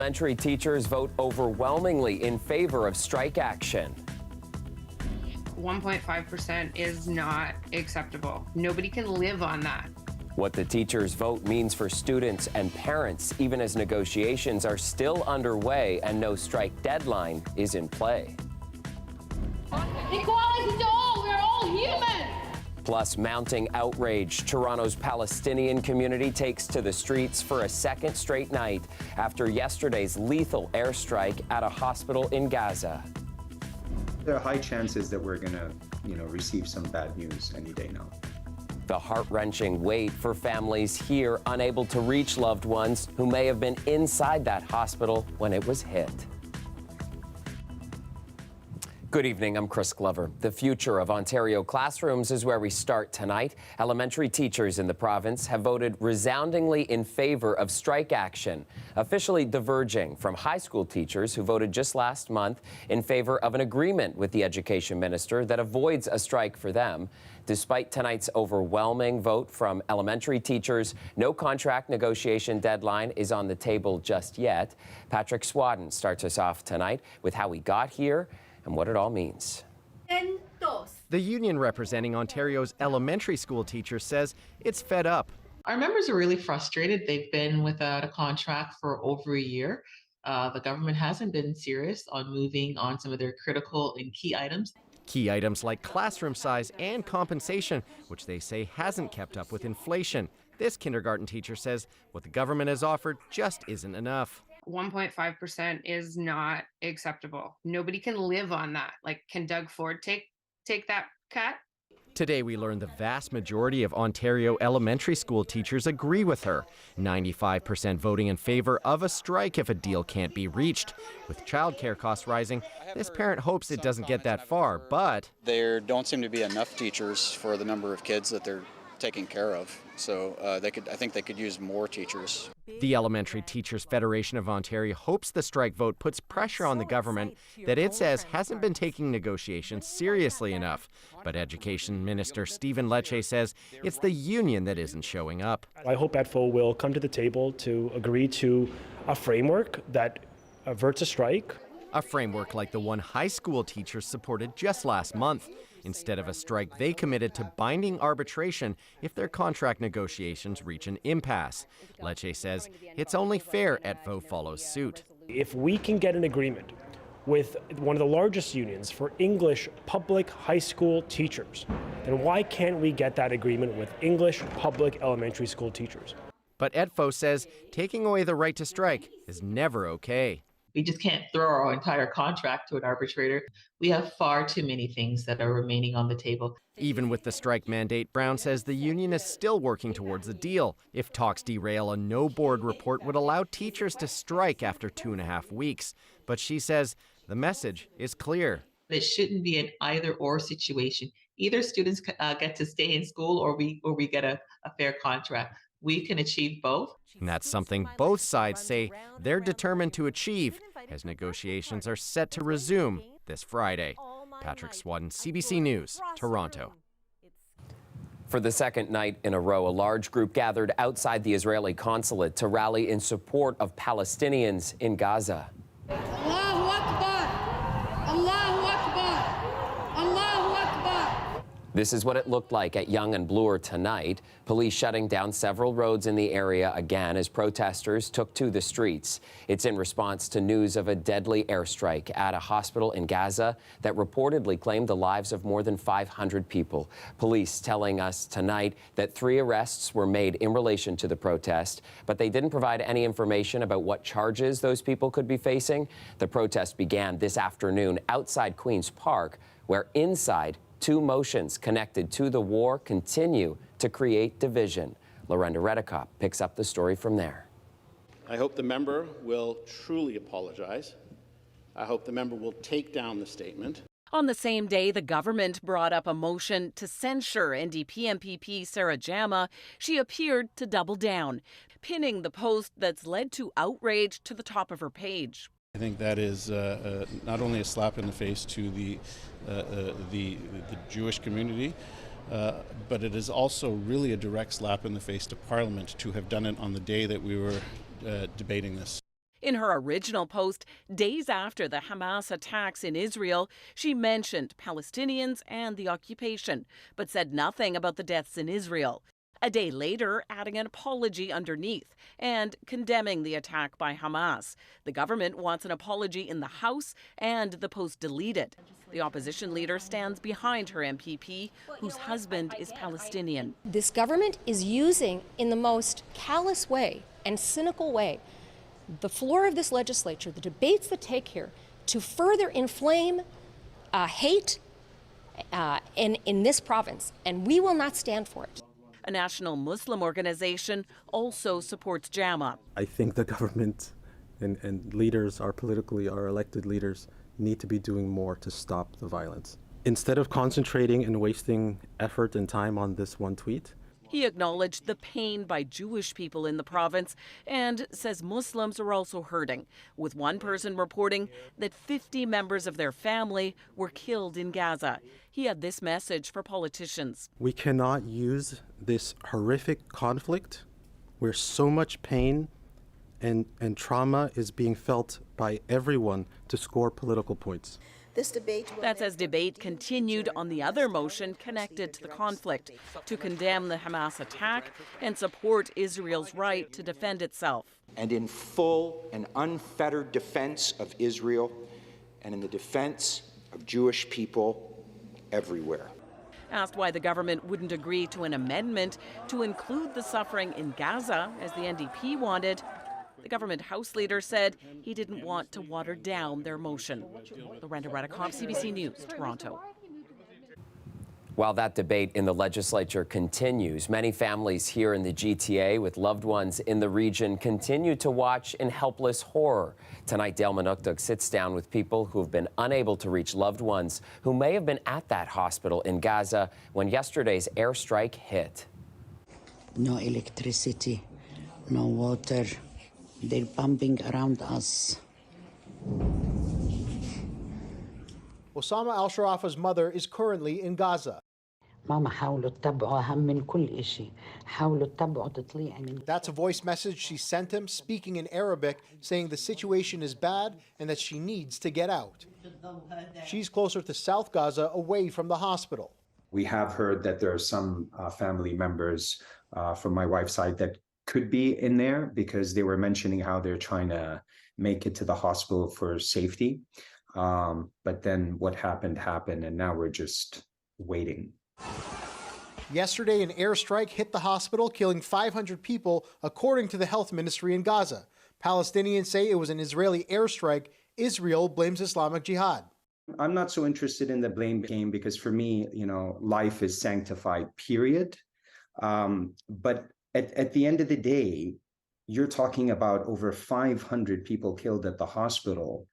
Elementary teachers vote overwhelmingly in favor of strike action. 1.5% is not acceptable. Nobody can live on that. What the teachers' vote means for students and parents, even as negotiations are still underway and no strike deadline is in play. Equality to all, we're all human! Plus, mounting outrage. Toronto's Palestinian community takes to the streets for a second straight night after yesterday's lethal airstrike at a hospital in Gaza. There are high chances that we're going to, receive some bad news any day now. The heart-wrenching wait for families here unable to reach loved ones who may have been inside that hospital when it was hit. Good evening, I'm Chris Glover. The future of Ontario classrooms is where we start tonight. Elementary teachers in the province have voted resoundingly in favor of strike action, officially diverging from high school teachers who voted just last month in favor of an agreement with the education minister that avoids a strike for them. Despite tonight's overwhelming vote from elementary teachers, no contract negotiation deadline is on the table just yet. Patrick Swadden starts us off tonight with how we got here and what it all means. The union representing Ontario's elementary school teachers says it's fed up. Our members are really frustrated. They've been without a contract for over a year. The government hasn't been serious on moving on some of their critical and key items. Key items like classroom size and compensation, which they say hasn't kept up with inflation. This kindergarten teacher says what the government has offered just isn't enough. 1.5% is not acceptable. Nobody can live on that. Like, can Doug Ford take that cut? Today we learned the vast majority of Ontario elementary school teachers agree with her. 95% voting in favor of a strike if a deal can't be reached. With childcare costs rising, this parent hopes it doesn't get that far, but there don't seem to be enough teachers for the number of kids that they're taking care of. So I think they could use more teachers. The Elementary Teachers Federation of Ontario hopes the strike vote puts pressure on the government that it says hasn't been taking negotiations seriously enough. But Education Minister Stephen Lecce says it's the union that isn't showing up. I hope EDFO will come to the table to agree to a framework that averts a strike. A framework like the one high school teachers supported just last month. Instead of a strike, they committed to binding arbitration if their contract negotiations reach an impasse. Lecce says it's only fair EDFO follows suit. If we can get an agreement with one of the largest unions for English public high school teachers, then why can't we get that agreement with English public elementary school teachers? But EDFO says taking away the right to strike is never okay. We just can't throw our entire contract to an arbitrator. We have far too many things that are remaining on the table. Even with the strike mandate, Brown says the union is still working towards a deal. If talks derail, a no-board report would allow teachers to strike after 2.5 weeks. But she says the message is clear. It shouldn't be an either-or situation. Either students get to stay in school or we get a fair contract. We can achieve both. And that's something both sides say they're determined to achieve as negotiations are set to resume this Friday. Patrick Swadden, CBC News, Toronto. For the second night in a row, a large group gathered outside the Israeli consulate to rally in support of Palestinians in Gaza. Allahu Akbar! Allahu Akbar! Allahu Akbar! This is what it looked like at Yonge and Bloor tonight. Police shutting down several roads in the area again as protesters took to the streets. It's in response to news of a deadly airstrike at a hospital in Gaza that reportedly claimed the lives of more than 500 people. Police telling us tonight that 3 arrests were made in relation to the protest, but they didn't provide any information about what charges those people could be facing. The protest began this afternoon outside Queen's Park, where inside 2 motions connected to the war continue to create division. Lorenda Redekop picks up the story from there. I hope the member will truly apologize. I hope the member will take down the statement. On the same day, the government brought up a motion to censure NDP MPP Sarah Jama. She appeared to double down, pinning the post that's led to outrage to the top of her page. I think that is not only a slap in the face to the Jewish community, but it is also really a direct slap in the face to Parliament to have done it on the day that we were debating this. In her original post, days after the Hamas attacks in Israel, she mentioned Palestinians and the occupation, but said nothing about the deaths in Israel. A day later, adding an apology underneath and condemning the attack by Hamas. The government wants an apology in the House and the post deleted. The opposition leader stands behind her MPP, whose husband is Palestinian. This government is using, in the most callous way and cynical way, the floor of this legislature, the debates that take here, to further inflame hate in this province, and we will not stand for it. A national Muslim organization also supports JAMA. I think the government and leaders, our elected leaders, need to be doing more to stop the violence. Instead of concentrating and wasting effort and time on this one tweet, He acknowledged the pain by Jewish people in the province and says Muslims are also hurting, with one person reporting that 50 members of their family were killed in Gaza. He had this message for politicians. we cannot use this horrific conflict where so much pain and trauma is being felt by everyone to score political points. That's as debate continued on the other motion connected to the conflict, to condemn the Hamas attack and support Israel's right to defend itself. And in full and unfettered defense of Israel and in the defense of Jewish people everywhere. Asked why the government wouldn't agree to an amendment to include the suffering in Gaza, as the NDP wanted, the government House leader said he didn't want to water down their motion. Lorenda Radikoff, CBC News, Toronto. While that debate in the legislature continues, many families here in the GTA with loved ones in the region continue to watch in helpless horror. Tonight, Dale Manukduk sits down with people who have been unable to reach loved ones who may have been at that hospital in Gaza when yesterday's airstrike hit. No electricity, no water. They're pumping around us. Osama al-Sharafa's mother is currently in Gaza. That's a voice message she sent him, speaking in Arabic, saying the situation is bad and that she needs to get out. She's closer to South Gaza, away from the hospital. We have heard that there are some family members from my wife's side that could be in there because they were mentioning how they're trying to make it to the hospital for safety. But then what happened, and now we're just waiting. Yesterday, an airstrike hit the hospital, killing 500 people, according to the health ministry in Gaza. Palestinians say it was an Israeli airstrike. Israel blames Islamic Jihad. I'm not so interested in the blame game because for me, life is sanctified, period. But at the end of the day, you're talking about over 500 people killed at the hospital.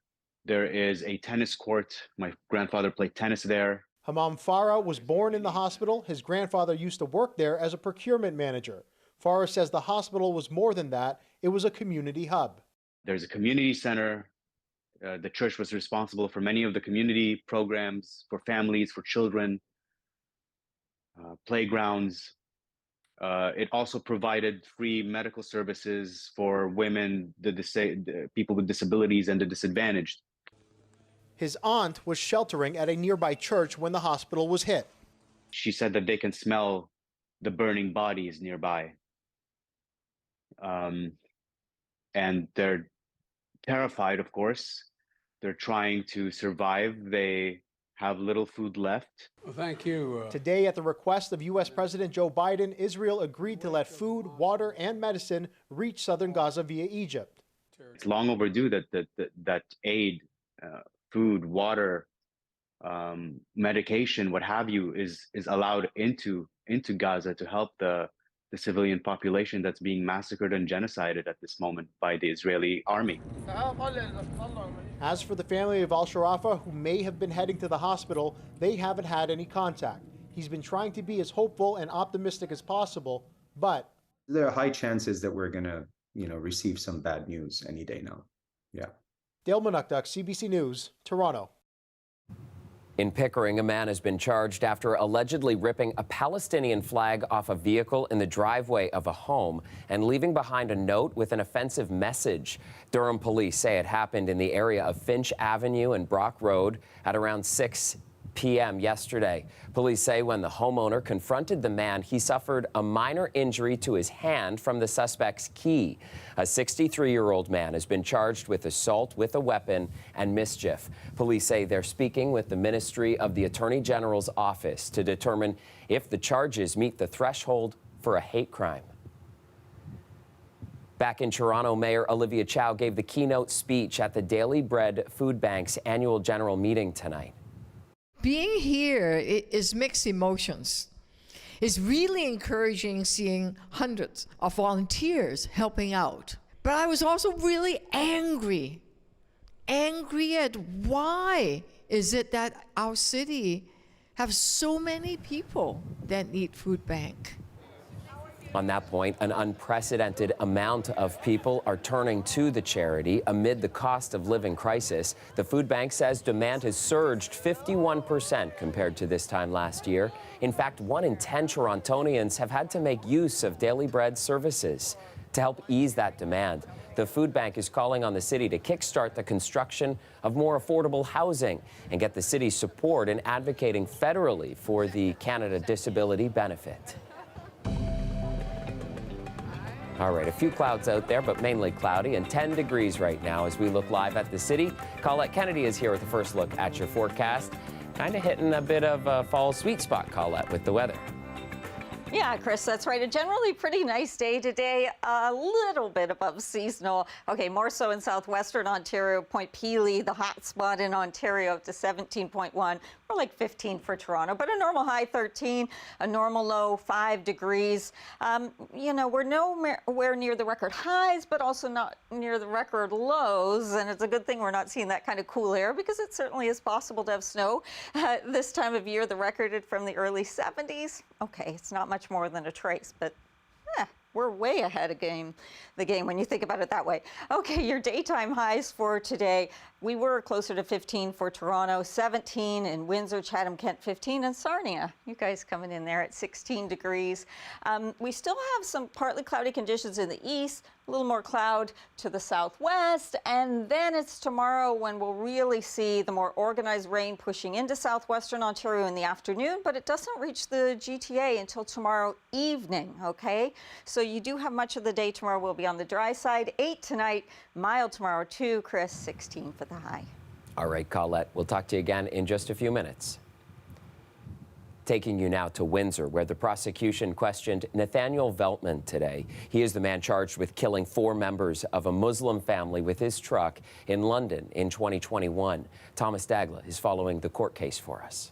There is a tennis court. My grandfather played tennis there. Hamam Farah was born in the hospital. His grandfather used to work there as a procurement manager. Farah says the hospital was more than that. It was a community hub. There's a community center. The church was responsible for many of the community programs for families, for children, playgrounds. It also provided free medical services for women, the people with disabilities, and the disadvantaged. His aunt was sheltering at a nearby church when the hospital was hit. She said that they can smell the burning bodies nearby. And they're terrified, of course. They're trying to survive. They have little food left. Well, thank you. Today, at the request of U.S. President Joe Biden, Israel agreed to let food, water, and medicine reach southern Gaza via Egypt. It's long overdue that aid, food, water, medication, what have you, is allowed into Gaza to help the civilian population that's being massacred and genocided at this moment by the Israeli army. As for the family of al-Sharafa, who may have been heading to the hospital, they haven't had any contact. He's been trying to be as hopeful and optimistic as possible, but there are high chances that we're going to, receive some bad news any day now. Yeah. Dale Manukduk, CBC News, Toronto. In Pickering, a man has been charged after allegedly ripping a Palestinian flag off a vehicle in the driveway of a home and leaving behind a note with an offensive message. Durham police say it happened in the area of Finch Avenue and Brock Road at around 6 p.m. yesterday. Police say when the homeowner confronted the man, he suffered a minor injury to his hand from the suspect's key. A 63-year-old man has been charged with assault with a weapon and mischief. Police say they're speaking with the Ministry of the Attorney General's office to determine if the charges meet the threshold for a hate crime. Back in Toronto, Mayor Olivia Chow gave the keynote speech at the Daily Bread Food Bank's annual general meeting tonight. Being here is mixed emotions. It's really encouraging seeing hundreds of volunteers helping out. But I was also really angry at why is it that our city have so many people that need food bank. On that point, an unprecedented amount of people are turning to the charity amid the cost of living crisis. The food bank says demand has surged 51% compared to this time last year. In fact, 1 in 10 Torontonians have had to make use of Daily Bread services. To help ease that demand, the food bank is calling on the city to kickstart the construction of more affordable housing and get the city's support in advocating federally for the Canada Disability Benefit. All right, a few clouds out there, but mainly cloudy, and 10 degrees right now as we look live at the city. Colette Kennedy is here with a first look at your forecast. Kind of hitting a bit of a fall sweet spot, Colette, with the weather. Yeah, Chris, that's right. A generally pretty nice day today, a little bit above seasonal. Okay, more so in southwestern Ontario, Point Pelee, the hot spot in Ontario, up to 17.1. More like 15 for Toronto, but a normal high 13, a normal low 5 degrees. You know, we're nowhere near the record highs, but also not near the record lows. And it's a good thing we're not seeing that kind of cool air because it certainly is possible to have snow. This time of year, the recorded from the early 70s. Okay, it's not much more than a trace, but we're way ahead of the game when you think about it that way. Okay, your daytime highs for today. We were closer to 15 for Toronto, 17 in Windsor, Chatham, Kent, 15, and Sarnia. You guys coming in there at 16 degrees. We still have some partly cloudy conditions in the east, a little more cloud to the southwest, and then it's tomorrow when we'll really see the more organized rain pushing into southwestern Ontario in the afternoon, but it doesn't reach the GTA until tomorrow evening, okay? So you do have much of the day tomorrow will be on the dry side. 8 tonight, mild tomorrow too. Chris, 16 for the high. All right, Colette, we'll talk to you again in just a few minutes. Taking you now to Windsor, where the prosecution questioned Nathaniel Veltman today. He is the man charged with killing 4 members of a Muslim family with his truck in London in 2021. Thomas Dagla is following the court case for us.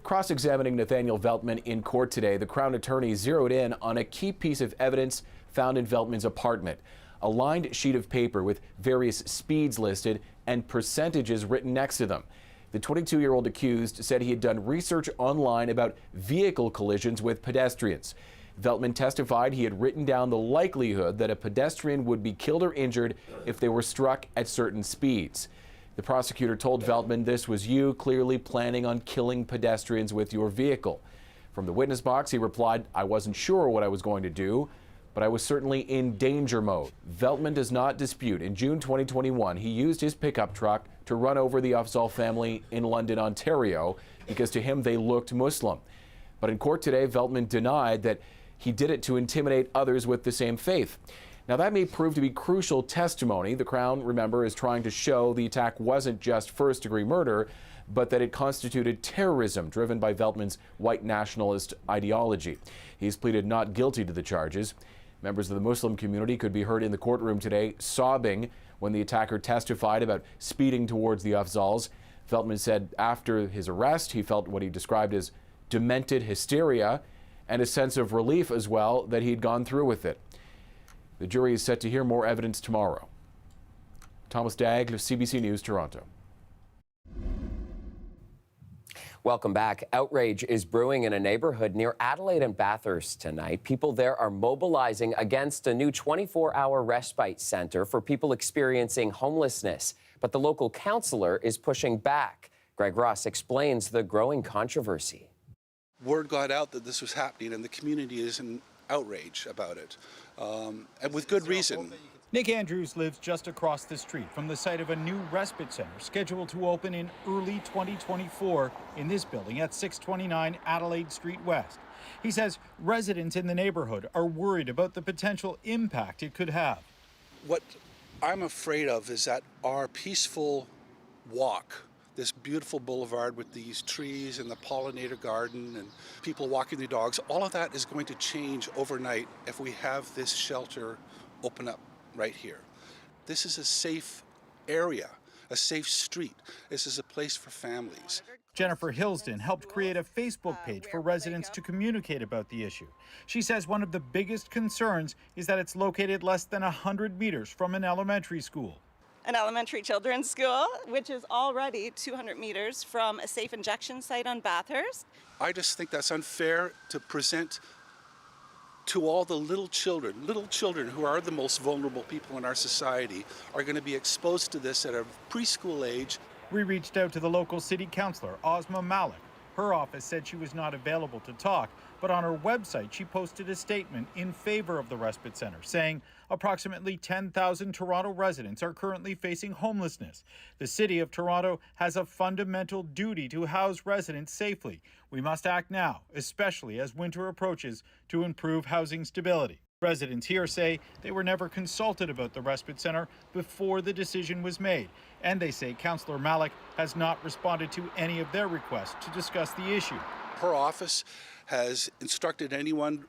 Cross-examining Nathaniel Veltman in court today, the Crown Attorney zeroed in on a key piece of evidence found in Veltman's apartment. A lined sheet of paper with various speeds listed and percentages written next to them. The 22-year-old accused said he had done research online about vehicle collisions with pedestrians. Veltman testified he had written down the likelihood that a pedestrian would be killed or injured if they were struck at certain speeds. The prosecutor told Veltman this was you clearly planning on killing pedestrians with your vehicle. From the witness box, he replied, "I wasn't sure what I was going to do, but I was certainly in danger mode." Veltman does not dispute. In June 2021, he used his pickup truck to run over the Afzal family in London, Ontario, because to him they looked Muslim. But in court today, Veltman denied that he did it to intimidate others with the same faith. Now, that may prove to be crucial testimony. The Crown, remember, is trying to show the attack wasn't just first-degree murder, but that it constituted terrorism driven by Veltman's white nationalist ideology. He's pleaded not guilty to the charges. Members of the Muslim community could be heard in the courtroom today sobbing when the attacker testified about speeding towards the Afzals. Veltman said after his arrest, he felt what he described as demented hysteria and a sense of relief as well that he'd gone through with it. The jury is set to hear more evidence tomorrow. Thomas Dagg of CBC News, Toronto. Welcome back. Outrage is brewing in a neighborhood near Adelaide and Bathurst tonight. People there are mobilizing against a new 24-hour respite center for people experiencing homelessness. But the local councillor is pushing back. Greg Ross explains the growing controversy. Word got out that this was happening, and the community is in outrage about it, and with good reason. Nick Andrews lives just across the street from the site of a new respite center scheduled to open in early 2024 in this building at 629 Adelaide Street West. He says residents in the neighborhood are worried about the potential impact it could have. What I'm afraid of is that our peaceful walk, this beautiful boulevard with these trees and the pollinator garden and people walking their dogs, all of that is going to change overnight if we have this shelter open up right here. This is a safe area, a safe street. This is a place for families. Jennifer Hillsden helped create a Facebook page for residents to communicate about the issue. She says one of the biggest concerns is that it's located less than 100 meters from an elementary school. An elementary children's school, which is already 200 meters from a safe injection site on Bathurst. I just think that's unfair to present to all the little children who are the most vulnerable people in our society are going to be exposed to this at a preschool age. We reached out to the local city councillor, Ozma Malik. Her office said she was not available to talk, but on her website she posted a statement in favor of the respite center, saying approximately 10,000 Toronto residents are currently facing homelessness. The City of Toronto has a fundamental duty to house residents safely. We must act now, especially as winter approaches, to improve housing stability. Residents here say they were never consulted about the respite center before the decision was made, and they say Councillor Malik has not responded to any of their requests to discuss the issue. Her office has instructed anyone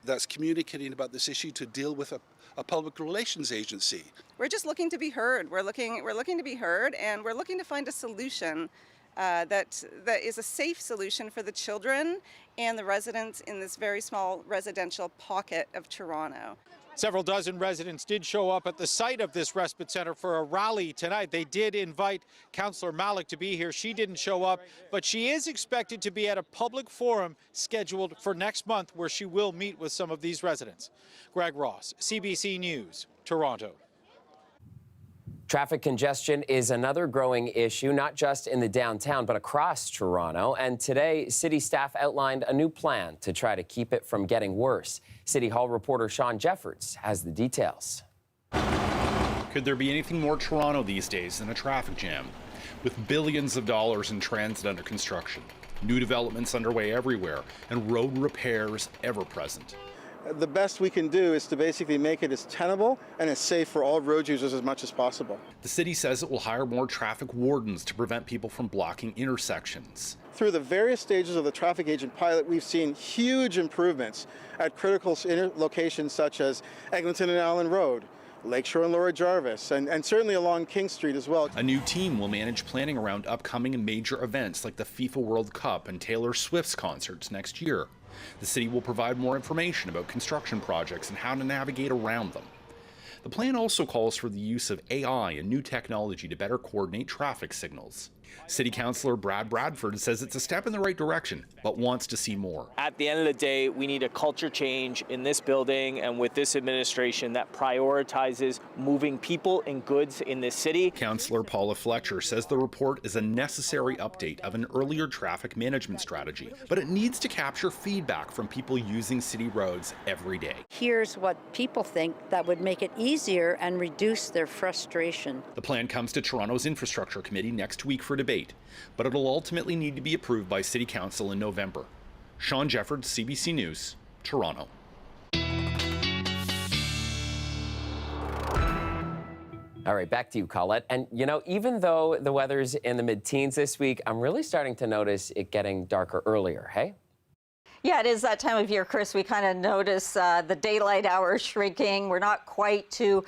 that's communicating about this issue to deal with a public relations agency. We're just looking to be heard. We're looking to be heard, and we're looking to find a solution that is a safe solution for the children and the residents in this very small residential pocket of Toronto. Several dozen residents did show up at the site of this respite center for a rally tonight. They did invite Councillor Malik to be here. She didn't show up, but she is expected to be at a public forum scheduled for next month where she will meet with some of these residents. Greg Ross, CBC News, Toronto. Traffic congestion is another growing issue, not just in the downtown, but across Toronto. And today, city staff outlined a new plan to try to keep it from getting worse. City Hall reporter Sean Jeffords has the details. Could there be anything more Toronto these days than a traffic jam? With billions of dollars in transit under construction, new developments underway everywhere, and road repairs ever present. The best we can do is to basically make it as tenable and as safe for all road users as much as possible. The city says it will hire more traffic wardens to prevent people from blocking intersections. Through the various stages of the traffic agent pilot, we've seen huge improvements at critical locations such as Eglinton and Allen Road, Lakeshore and Laura Jarvis, and certainly along King Street as well. A new team will manage planning around upcoming major events like the FIFA World Cup and Taylor Swift's concerts next year. The city will provide more information about construction projects and how to navigate around them. The plan also calls for the use of AI and new technology to better coordinate traffic signals. City Councillor Brad Bradford says it's a step in the right direction, but wants to see more. At the end of the day, we need a culture change in this building and with this administration that prioritizes moving people and goods in this city. Councillor Paula Fletcher says the report is a necessary update of an earlier traffic management strategy, but it needs to capture feedback from people using city roads every day. Here's what people think that would make it easier and reduce their frustration. The plan comes to Toronto's Infrastructure Committee next week for debate, but it'll ultimately need to be approved by City Council in November. Sean Jeffords, CBC News, Toronto. All right, back to you, Colette. And, you know, even though the weather's in the mid-teens this week, I'm really starting to notice it getting darker earlier, hey? Yeah, it is that time of year, Chris. We kind of notice the daylight hours shrinking. We're not quite to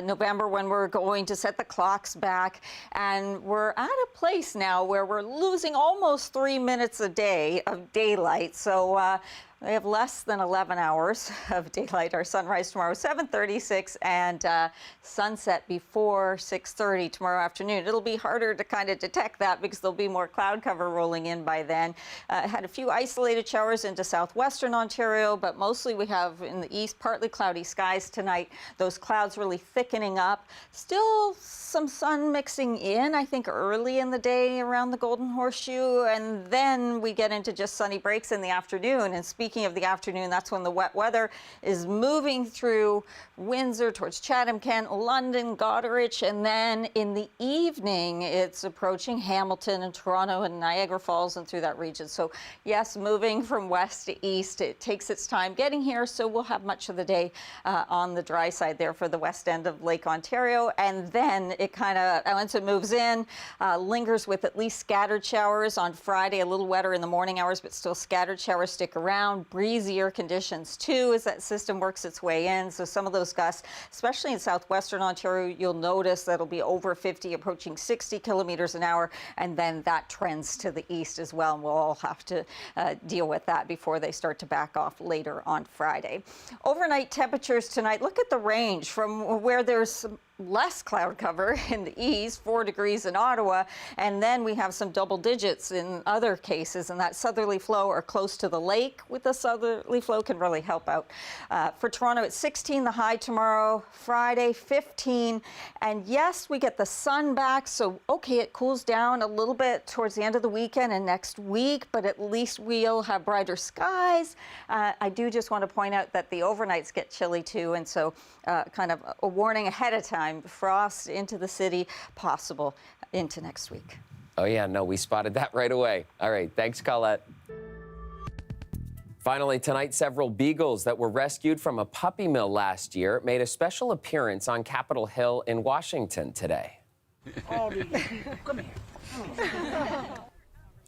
November when we're going to set the clocks back. And we're at a place now where we're losing almost 3 minutes a day of daylight. So They have less than 11 hours of daylight. Our sunrise tomorrow, 7:36, and sunset before 6:30 tomorrow afternoon. It'll be harder to kind of detect that because there'll be more cloud cover rolling in by then. Had a few isolated showers into southwestern Ontario, but mostly we have in the east partly cloudy skies tonight. Those clouds really thickening up. Still some sun mixing in, I think, early in the day around the Golden Horseshoe, and then we get into just sunny breaks in the afternoon. And speaking of the afternoon, that's when the wet weather is moving through Windsor towards Chatham, Kent, London, Goderich, and then in the evening it's approaching Hamilton and Toronto and Niagara Falls and through that region. So yes, moving from west to east, it takes its time getting here, so we'll have much of the day on the dry side there for the west end of Lake Ontario, and then it kind of, once it moves in, lingers with at least scattered showers on Friday, a little wetter in the morning hours, but still scattered showers stick around. Breezier conditions too as that system works its way in. So some of those gusts, especially in southwestern Ontario, you'll notice that'll be over 50, approaching 60 kilometers an hour, and then that trends to the east as well, and we'll all have to deal with that before they start to back off later on Friday. Overnight temperatures tonight, look at the range from where there's less cloud cover in the east, 4 degrees in Ottawa, and then we have some double digits in other cases, and that southerly flow or close to the lake with the southerly flow can really help out. For Toronto, it's 16 the high tomorrow, Friday 15, and yes, we get the sun back, so okay, it cools down a little bit towards the end of the weekend and next week, but at least we'll have brighter skies. I do just want to point out that the overnights get chilly too, and so kind of a warning ahead of time. Frost into the city possible into next week. Oh yeah, no, we spotted that right away. All right, thanks, Colette. Finally tonight, several beagles that were rescued from a puppy mill last year made a special appearance on Capitol Hill in Washington today. Come here.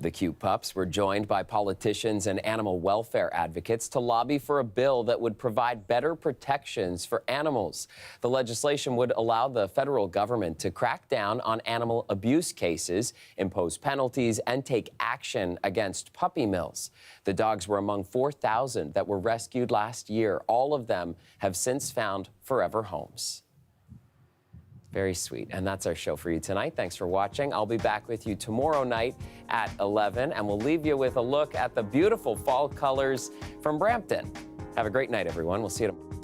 The cute pups were joined by politicians and animal welfare advocates to lobby for a bill that would provide better protections for animals. The legislation would allow the federal government to crack down on animal abuse cases, impose penalties, and take action against puppy mills. The dogs were among 4,000 that were rescued last year. All of them have since found forever homes. Very sweet. And that's our show for you tonight. Thanks for watching. I'll be back with you tomorrow night at 11, and we'll leave you with a look at the beautiful fall colors from Brampton. Have a great night, everyone. We'll see you tomorrow.